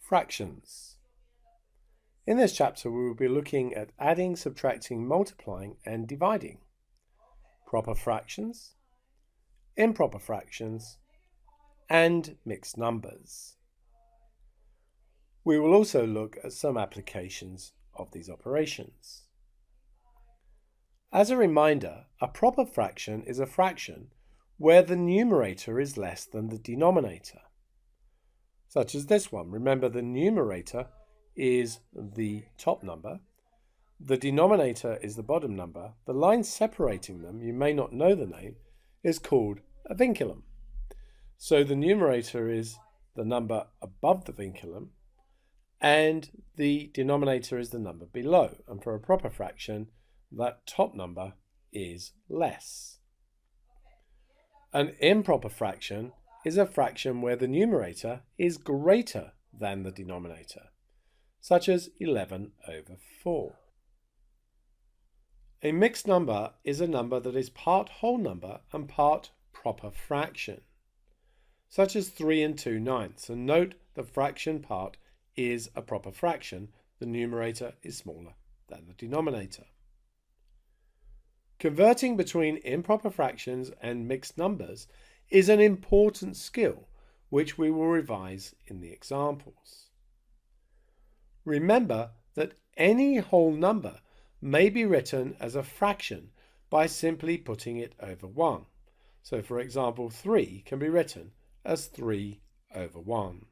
Fractions. In this chapter we will be looking at adding, subtracting, multiplying and dividing, proper fractions, improper fractions and mixed numbers. We will also look at some applications of these operations. As a reminder, a proper fraction is a fraction where the numerator is less than the denominator, such as this one. Remember, the numerator is the top number, the denominator is the bottom number. The line separating them, you may not know the name, is called a vinculum. So the numerator is the number above the vinculum and the denominator is the number below. And for a proper fraction, that top number is less. An improper fraction is a fraction where the numerator is greater than the denominator, such as 11/4. A mixed number is a number that is part whole number and part proper fraction, such as 3 2/9. And note the fraction part is a proper fraction. The numerator is smaller than the denominator. Converting between improper fractions and mixed numbers is an important skill which we will revise in the examples. Remember that any whole number may be written as a fraction by simply putting it over 1. So for example, 3 can be written as 3/1.